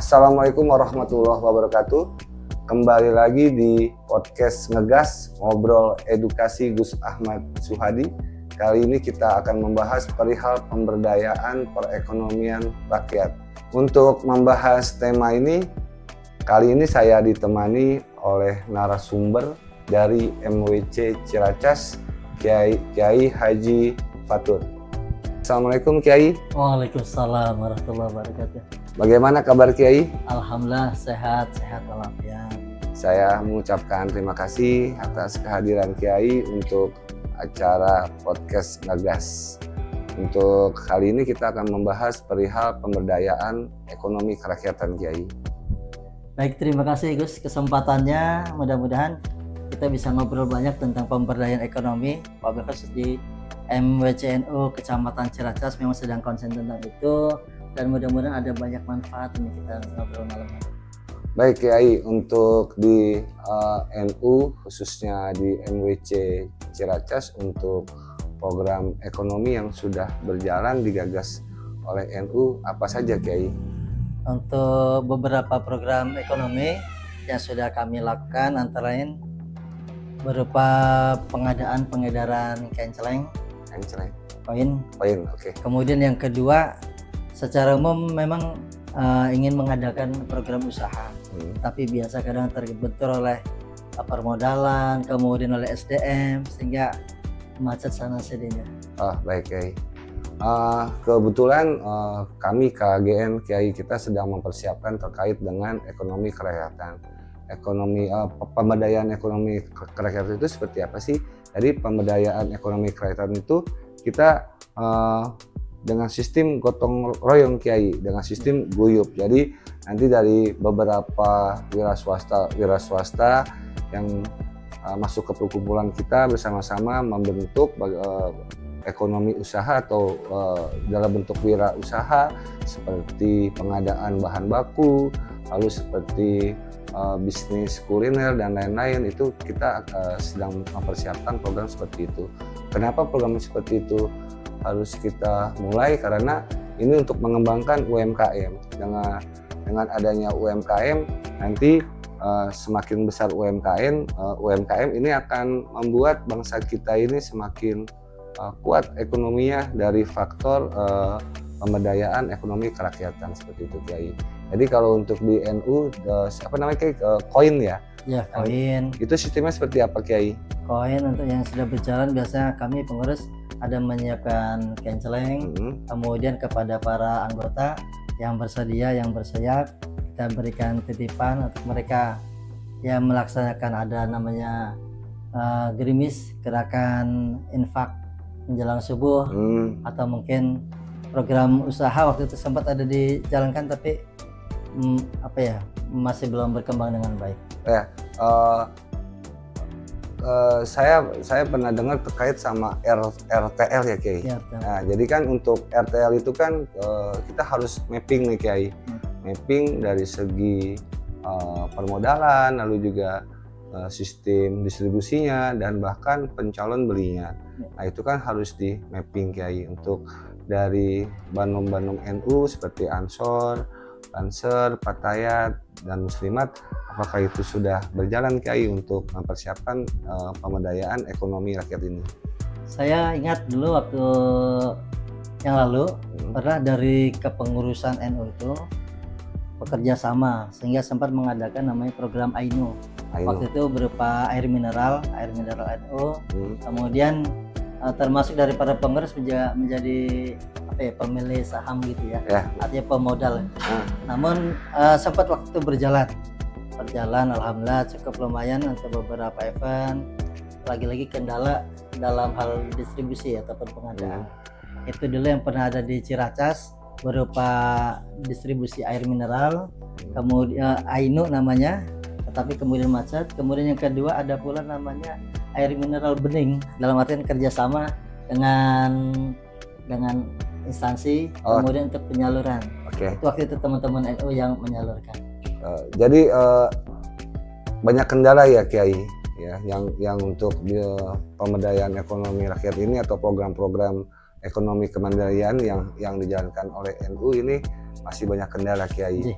Assalamualaikum warahmatullahi wabarakatuh. Kembali lagi di podcast Ngegas, ngobrol edukasi Gus Ahmad Suhadi. Kali ini kita akan membahas perihal pemberdayaan perekonomian rakyat. Untuk membahas tema ini, kali ini saya ditemani oleh narasumber dari MWC Ciracas, Kiai Haji Fatur. Assalamualaikum Kiai. Waalaikumsalam warahmatullahi wabarakatuh. Bagaimana kabar Kiai? Alhamdulillah sehat walafiat. Saya mengucapkan terima kasih atas kehadiran Kiai untuk acara podcast Ngegas. Untuk kali ini kita akan membahas perihal pemberdayaan ekonomi kerakyatan Kiai. Baik, terima kasih Gus kesempatannya. Mudah-mudahan kita bisa ngobrol banyak tentang pemberdayaan ekonomi. Wabil khusus di MWCNU Kecamatan Ciracas memang sedang konsen tentang itu, dan mudah-mudahan ada banyak manfaat ini kita ngobrol malam ini. Baik Kiai, untuk di NU khususnya di MWC Ciracas untuk program ekonomi yang sudah berjalan digagas oleh NU apa saja Kiai? Untuk beberapa program ekonomi yang sudah kami lakukan antara lain berupa pengadaan pengedaran kenceleng, koin. Oke. Kemudian yang kedua, secara umum memang ingin mengadakan program usaha, tapi biasa kadang terbentur oleh permodalan, kemudian oleh SDM, sehingga macet sana sininya. Baik Kiai. Kebetulan kami KGN Kiai kita sedang mempersiapkan terkait dengan ekonomi kerakyatan. Pemberdayaan ekonomi kerakyatan itu seperti apa sih? Jadi pemberdayaan ekonomi kerakyatan itu kita dengan sistem gotong royong Kiai, dengan sistem guyup. Jadi nanti dari beberapa wira swasta yang masuk ke perkumpulan kita bersama-sama membentuk ekonomi usaha atau dalam bentuk wira usaha seperti pengadaan bahan baku, lalu seperti bisnis kuliner dan lain-lain. Itu kita sedang mempersiapkan program seperti itu. Kenapa program seperti itu harus kita mulai? Karena ini untuk mengembangkan UMKM. Dengan adanya UMKM nanti semakin besar UMKM ini akan membuat bangsa kita ini semakin kuat ekonominya dari faktor pemberdayaan ekonomi kerakyatan seperti itu Kiai. Jadi kalau untuk di NU koin ya? Ya, koin. Itu sistemnya seperti apa Kiai? Koin untuk yang sudah berjalan biasanya kami pengurus ada menyiapkan kenceleng, kemudian kepada para anggota yang bersedia, yang bersiap, kita berikan titipan untuk mereka yang melaksanakan ada namanya gerimis, gerakan infak menjelang subuh, atau mungkin program usaha waktu itu sempat ada dijalankan tapi masih belum berkembang dengan baik. Ya, saya pernah dengar terkait sama RTL ya Kiai. Nah, jadi kan untuk RTL itu kan kita harus mapping nih Kiai, mapping dari segi permodalan, lalu juga sistem distribusinya dan bahkan pencalon belinya. Nah itu kan harus di mapping Kiai untuk dari Banum-Banum NU seperti Ansor, Banser, Patayat, dan Muslimat. Apakah itu sudah berjalan Kiai untuk mempersiapkan pemberdayaan ekonomi rakyat ini? Saya ingat dulu waktu yang lalu pernah dari kepengurusan NU itu bekerja sama sehingga sempat mengadakan namanya program AINU. Waktu itu berupa air mineral NU. Kemudian termasuk dari para pengurus menjadi pemilih saham gitu ya, artinya pemodal. Namun sempat waktu berjalan alhamdulillah cukup lumayan untuk beberapa event. Lagi-lagi kendala dalam hal distribusi ataupun pengadaan. Itu dulu yang pernah ada di Ciracas berupa distribusi air mineral, kemudian AINU namanya, tetapi kemudian macet. Kemudian yang kedua ada pula namanya air mineral bening, dalam artian kerjasama dengan instansi, kemudian untuk penyaluran. Itu waktu itu teman-teman NU yang menyalurkan. Jadi banyak kendala ya Kiai ya, yang untuk pemberdayaan ekonomi rakyat ini atau program-program ekonomi kemandirian yang dijalankan oleh NU ini masih banyak kendala Kiai.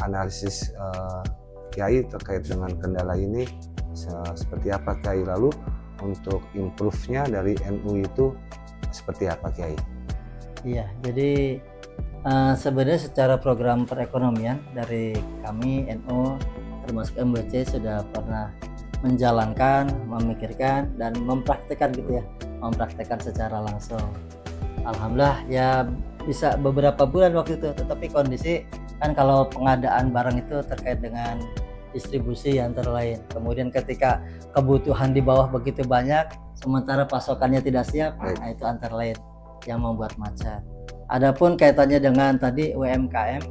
analisis Kiai terkait dengan kendala ini seperti apa Kiai, lalu untuk improve-nya dari NU itu seperti apa Kiai? Iya, jadi sebenarnya secara program perekonomian dari kami NU termasuk MBC sudah pernah menjalankan, memikirkan dan mempraktekkan gitu ya, mempraktekkan secara langsung. Alhamdulillah ya bisa beberapa bulan waktu itu, tetapi kondisi kan kalau pengadaan barang itu terkait dengan distribusi antara lain. Kemudian ketika kebutuhan di bawah begitu banyak, sementara pasokannya tidak siap, nah itu antara lain yang membuat macet. Adapun kaitannya dengan tadi UMKM,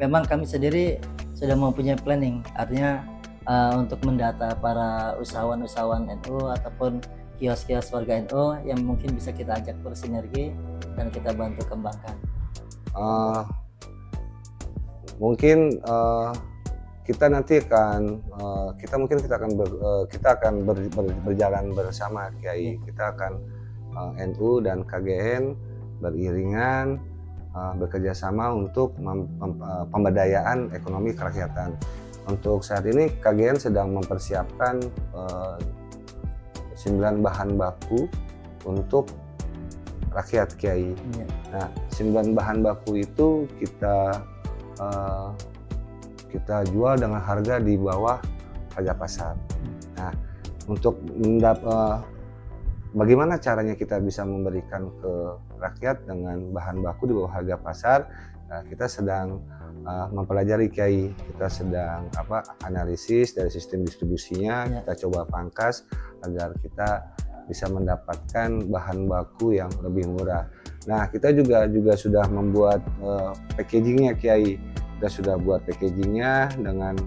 memang kami sendiri sudah mempunyai planning, artinya untuk mendata para usahawan-usahawan NU ataupun kios-kios warga NU yang mungkin bisa kita ajak bersinergi dan kita bantu kembangkan. Mungkin kita nanti akan kita akan berjalan bersama Kiai. Kita akan NU dan KGN beriringan bekerja sama untuk pemberdayaan ekonomi kerakyatan. Untuk saat ini KGN sedang mempersiapkan 9 bahan baku untuk rakyat Kiai. Nah, 9 bahan baku itu kita jual dengan harga di bawah harga pasar. Nah, untuk bagaimana caranya kita bisa memberikan ke rakyat dengan bahan baku di bawah harga pasar? Nah, kita sedang mempelajari Kiai, kita sedang analisis dari sistem distribusinya, kita coba pangkas agar kita bisa mendapatkan bahan baku yang lebih murah. Nah, kita juga sudah membuat packagingnya Kiai. Kita sudah buat packagingnya dengan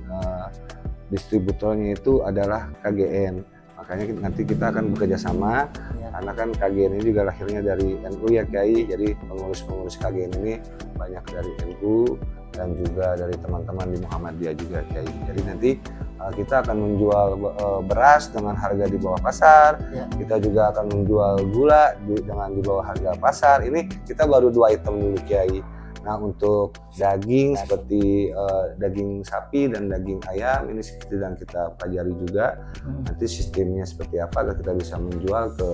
distributornya itu adalah KGN. Makanya nanti kita akan bekerja sama, karena kan KGN ini juga lahirnya dari NU ya Kiai. Jadi pengurus-pengurus KGN ini banyak dari NU dan juga dari teman-teman di Muhammadiyah juga Kiai. Jadi nanti kita akan menjual beras dengan harga di bawah pasar. Kita juga akan menjual gula dengan di bawah harga pasar. Ini kita baru 2 item dulu Kiai. Nah, untuk daging seperti daging sapi dan daging ayam ini sedang kita pelajari juga. Nanti sistemnya seperti apa agar kita bisa menjual ke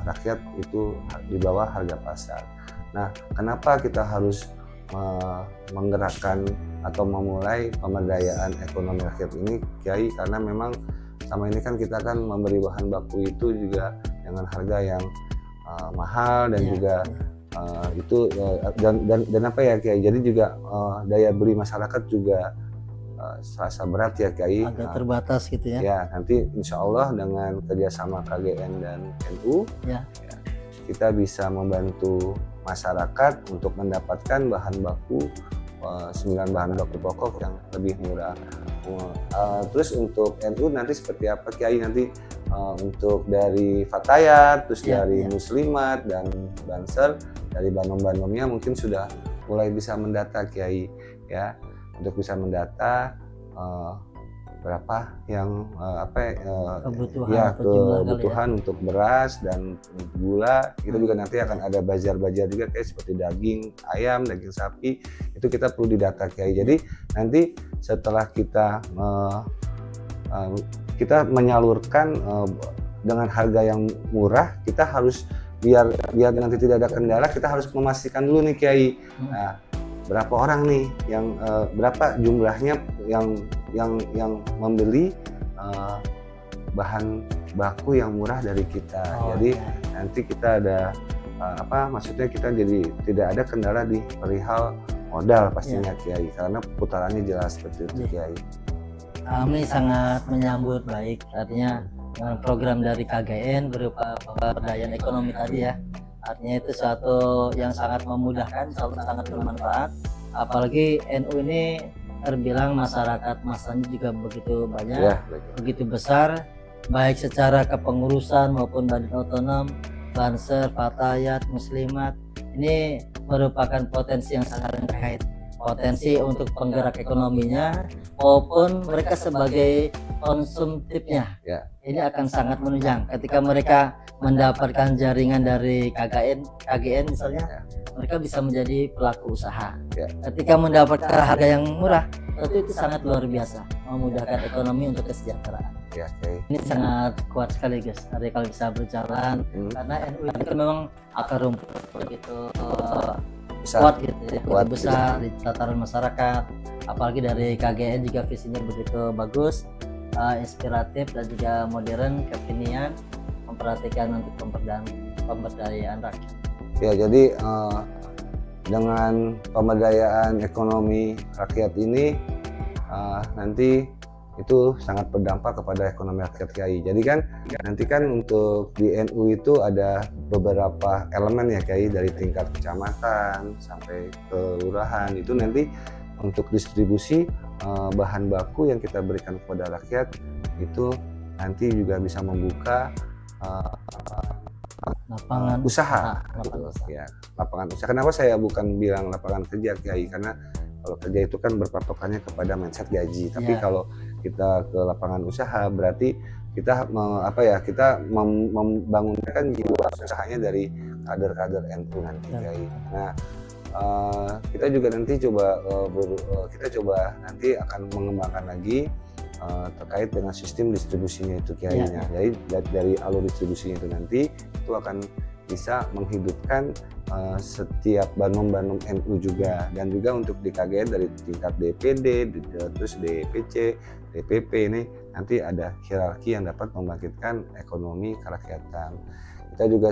rakyat itu di bawah harga pasar. Nah, kenapa kita harus menggerakkan atau memulai pemberdayaan ekonomi rakyat ini Kiai? Karena memang sama ini kan kita kan memberi bahan baku itu juga dengan harga yang mahal dan juga itu dan apa ya Kiai, jadi juga daya beli masyarakat juga serasa berat ya Kiai, agak terbatas gitu ya. Ya, nanti insya Allah dengan kerjasama KGN dan NU kita bisa membantu masyarakat untuk mendapatkan bahan baku 9 bahan baku pokok yang lebih murah. Terus untuk NU nanti seperti apa Kiai? Nanti untuk dari Fatayat, terus dari Muslimat dan Banser, dari Banom-banomnya mungkin sudah mulai bisa mendata Kiai ya, untuk bisa mendata berapa yang kebutuhan untuk beras dan gula. Kita juga nanti akan ada bazar-bazar juga kayak seperti daging ayam, daging sapi, itu kita perlu didata Kiai. Jadi nanti setelah kita menyalurkan dengan harga yang murah, kita harus biar nanti tidak ada kendala, kita harus memastikan dulu nih Kiai. Nah, berapa orang nih yang berapa jumlahnya yang membeli bahan baku yang murah dari kita. Jadi nanti kita ada maksudnya kita jadi tidak ada kendala di perihal modal pastinya Kiai, karena putarannya jelas seperti itu Kiai. Kami sangat menyambut baik artinya dengan program dari KGN berupa pemberdayaan ekonomi tadi ya. Artinya itu suatu yang sangat memudahkan, sangat bermanfaat. Apalagi NU ini terbilang masyarakat masanya juga begitu banyak, begitu besar, baik secara kepengurusan maupun badan otonom, Banser, Fatayat, Muslimat. Ini merupakan potensi yang sangat terkait. Potensi untuk penggerak ekonominya maupun mereka sebagai konsumtifnya. Ya. Ini akan sangat menunjang ketika mereka mendapatkan jaringan dari KGN misalnya, Ya. mereka bisa menjadi pelaku usaha. Ya. Ketika mendapatkan harga yang murah, tentu itu sangat luar biasa, memudahkan ekonomi untuk kesejahteraan. Ya, oke. Ini sangat kuat sekali guys, hari kalau bisa berjalan, karena NU itu kan memang akar rumput begitu Besar. kuat gitu ya, Kuat, begitu besar di tataran masyarakat. Apalagi dari KGN juga visinya begitu bagus, inspiratif dan juga modern, kekinian, memperhatikan untuk pemberdayaan rakyat. Ya, jadi dengan pemberdayaan ekonomi rakyat ini nanti itu sangat berdampak kepada ekonomi rakyat Kiai. Jadi kan nanti kan untuk di NU itu ada beberapa elemen ya Kiai, dari tingkat kecamatan sampai kelurahan. Itu nanti untuk distribusi bahan baku yang kita berikan kepada rakyat itu nanti juga bisa membuka Lapangan usaha, lapangan gitu. usaha. Ya, lapangan usaha. Kenapa saya bukan bilang lapangan kerja Kiai? Karena kalau kerja itu kan berpatokannya kepada mindset gaji. Tapi Ya. kalau kita ke lapangan usaha berarti kita kita membangunkan jiwa usahanya dari kader-kader NU nanti Ya. Kiai. Nah, kita juga nanti kita coba nanti akan mengembangkan lagi terkait dengan sistem distribusinya itu Kiainya. Jadi dari alur distribusinya itu nanti itu akan bisa menghidupkan setiap Banom-Banom NU juga, dan juga untuk di KGN dari tingkat DPD, terus DPC, DPP ini nanti ada hierarki yang dapat membangkitkan ekonomi kerakyatan. Kita juga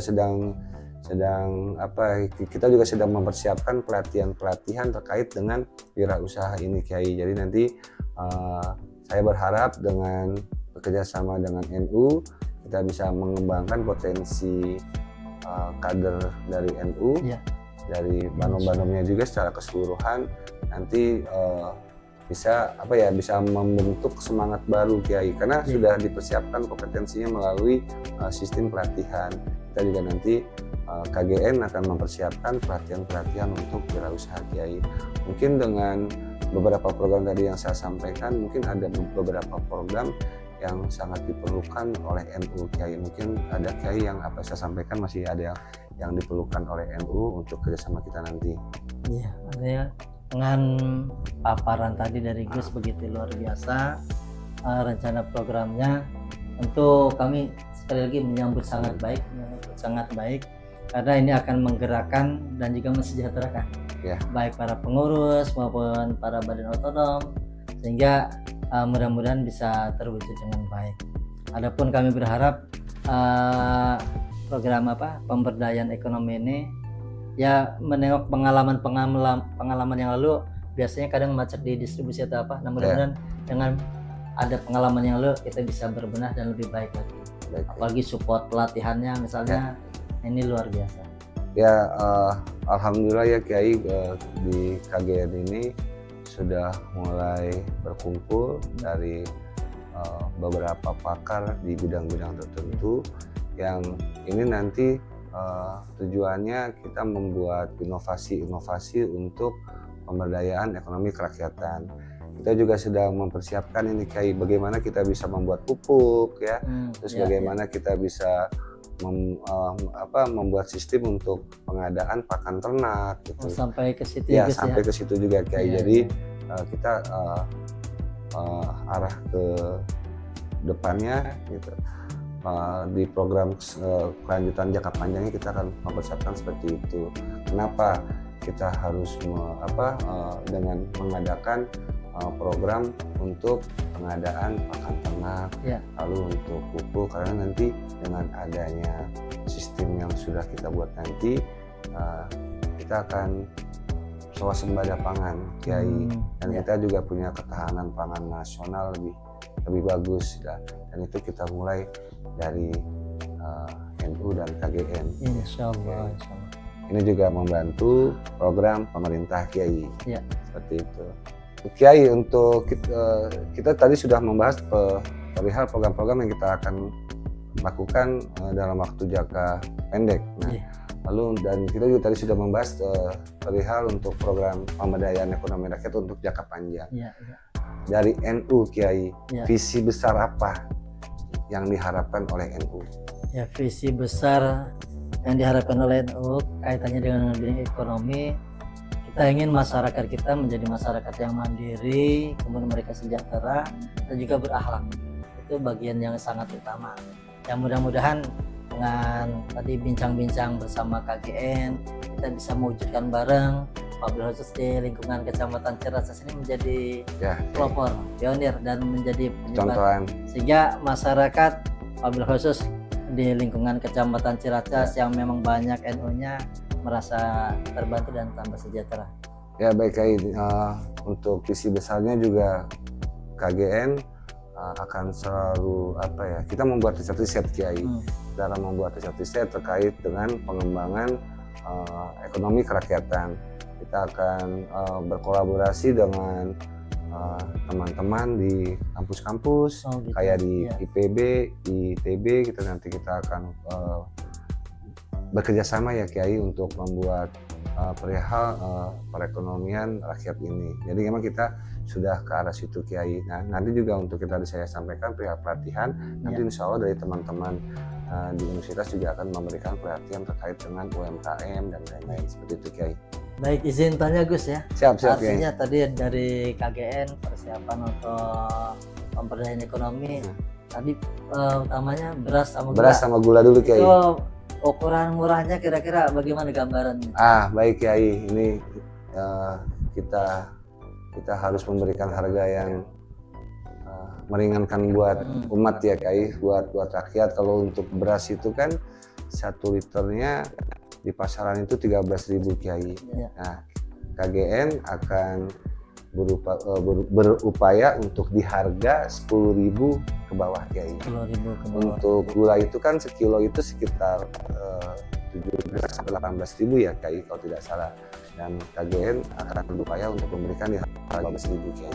kita juga sedang mempersiapkan pelatihan terkait dengan wirausaha ini Kiai. Jadi nanti saya berharap dengan bekerjasama dengan NU kita bisa mengembangkan potensi kader dari NU, Ya. dari Banom-Banomnya juga secara keseluruhan nanti bisa membentuk semangat baru Kiai, karena Ya. sudah dipersiapkan kompetensinya melalui sistem pelatihan. Kita juga nanti KGN akan mempersiapkan pelatihan untuk wirausaha Kiai. Mungkin dengan beberapa program tadi yang saya sampaikan, mungkin ada beberapa program yang sangat diperlukan oleh NU Kiai. Mungkin ada Kiai yang apa saya sampaikan masih ada yang diperlukan oleh NU untuk kerjasama kita nanti. Iya, artinya dengan paparan tadi dari Gus begitu luar biasa, rencana programnya tentu kami sekali lagi menyambut sangat baik, karena ini akan menggerakkan dan juga mensejahterakan baik para pengurus maupun para badan otonom, sehingga mudah-mudahan bisa terwujud dengan baik. Adapun kami berharap program pemberdayaan ekonomi ini ya menengok pengalaman yang lalu, biasanya kadang macet di distribusi atau apa. Nah, mudah-mudahan dengan ada pengalaman yang lalu kita bisa berbenah dan lebih baik lagi. Apalagi support pelatihannya misalnya, ini luar biasa. Ya, alhamdulillah ya Kiai, di KGN ini sudah mulai berkumpul dari beberapa pakar di bidang-bidang tertentu yang ini nanti tujuannya kita membuat inovasi-inovasi untuk pemberdayaan ekonomi kerakyatan. Kita juga sedang mempersiapkan ini Kiai, bagaimana kita bisa membuat pupuk ya, terus bagaimana kita bisa membuat sistem untuk pengadaan pakan ternak gitu. Sampai ke situ ya, sampai ke situ juga Kiai. Jadi kita arah ke depannya gitu. Di program kelanjutan jangka panjangnya kita akan mempersiapkan seperti itu. Kenapa kita harus dengan mengadakan program untuk pengadaan pakan ternak, lalu untuk pupuk, karena nanti dengan adanya sistem yang sudah kita buat nanti kita akan swasembada pangan Kiai, dan kita juga punya ketahanan pangan nasional lebih bagus ya. Dan itu kita mulai dari NU dan KGN. Insyaallah. Ini juga membantu program pemerintah Kiai. Ya. Seperti itu. Kiai, untuk kita tadi sudah membahas perihal program-program yang kita akan lakukan dalam waktu jangka pendek. Nah, lalu dan kita juga tadi sudah membahas perihal untuk program pemberdayaan ekonomi rakyat untuk jangka panjang. dari NU Kiai, Ya. visi besar apa yang diharapkan oleh NU? Ya, visi besar yang diharapkan oleh NU kaitannya dengan bidang ekonomi, kita ingin masyarakat kita menjadi masyarakat yang mandiri, kemudian mereka sejahtera dan juga berakhlak. Itu bagian yang sangat utama. Ya, mudah-mudahan dengan tadi bincang-bincang bersama KGN kita bisa mewujudkan bareng, wabil khusus di lingkungan Kecamatan Ciracas ini menjadi Ya, pelopor, pionir dan menjadi penyebar, contohan. sehingga masyarakat wabil khusus di lingkungan Kecamatan Ciracas yang memang banyak NU-nya merasa terbantu dan tambah sejahtera. Ya baik Kiai, untuk visi besarnya juga KGN akan selalu kita membuat riset Kiai. Kita akan membuat riset terkait dengan pengembangan ekonomi kerakyatan. Kita akan berkolaborasi dengan teman-teman di kampus-kampus, Gitu. kayak di Ya. IPB, ITB, nanti kita akan bekerja sama ya Kiai untuk membuat perihal perekonomian rakyat ini. Jadi memang kita sudah ke arah situ Kiai. Nah nanti juga untuk kita saya sampaikan perihal pelatihan, nanti insya Allah dari teman-teman di universitas juga akan memberikan pelatihan terkait dengan UMKM dan lain-lain seperti itu Kiai. Baik, izin tanya Gus ya. Siap Kiai. Artinya tadi dari KGN persiapan untuk pemberdayaan ekonomi, tadi utamanya beras sama gula. Beras sama gula dulu Kiai. Itu ukuran murahnya kira-kira bagaimana gambarannya? Baik Kiai, ini kita harus memberikan harga yang meringankan buat umat ya Kiai, buat rakyat. Kalau untuk beras itu kan 1 liternya di pasaran itu 13.000 Kiai. Ya. Nah, KGN akan berupaya untuk di harga 10.000 ke bawah Kiai. 10.000 ke bawah. Untuk gula itu kan sekilo itu sekitar 17 sampai 18.000 ya Kiai kalau tidak salah. Dan KGN akan berupaya untuk memberikan di harga 12.000 Kiai.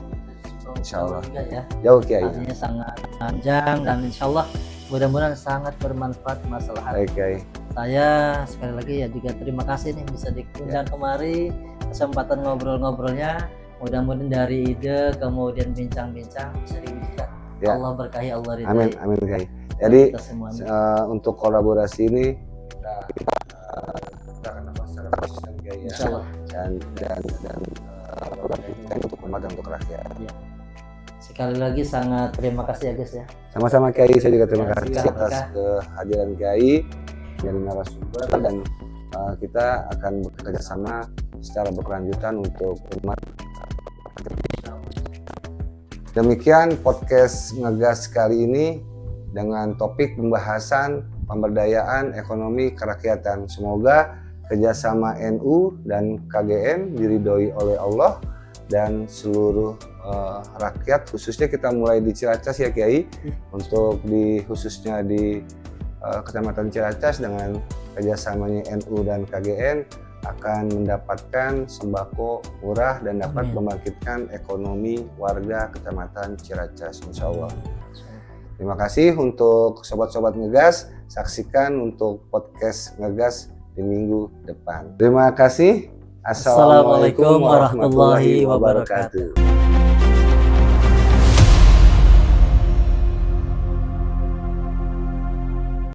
Insya Allah. Ya. Jauh Kiai. Artinya sangat panjang dan insya Allah mudah-mudahan sangat bermanfaat masalah. Baik Kiai. Saya sekali lagi ya juga terima kasih nih bisa diundang kemari, kesempatan ngobrol-ngobrolnya. Mudah-mudahan dari ide kemudian bincang-bincang bisa diwujudkan. Ya. Allah berkahi, Allah ridhai. Amin, amin Kiai. Jadi Kita semuanya. untuk kolaborasi ini kita akan lakukan secara konsisten Kiai ya. Insya Allah. Dan untuk umat dan untuk rakyat. Sekali lagi sangat terima kasih ya guys ya. Sama-sama Kiai, saya juga terima Ya, kasih silakan, atas Kak. kehadiran Kiai dari narasumber dan kita akan bekerja sama secara berkelanjutan untuk umat. Demikian podcast Ngegas kali ini dengan topik pembahasan pemberdayaan ekonomi kerakyatan. Semoga kerjasama NU dan KGN diridhoi oleh Allah dan seluruh rakyat, khususnya kita mulai di Ciracas ya Kiai, untuk khususnya di Kecamatan Ciracas dengan kerjasamanya NU dan KGN akan mendapatkan sembako murah dan dapat membangkitkan ekonomi warga Kecamatan Ciracas insya Allah. Terima kasih untuk sobat-sobat Ngegas, saksikan untuk podcast Ngegas di minggu depan. Terima kasih. Assalamualaikum warahmatullahi wabarakatuh.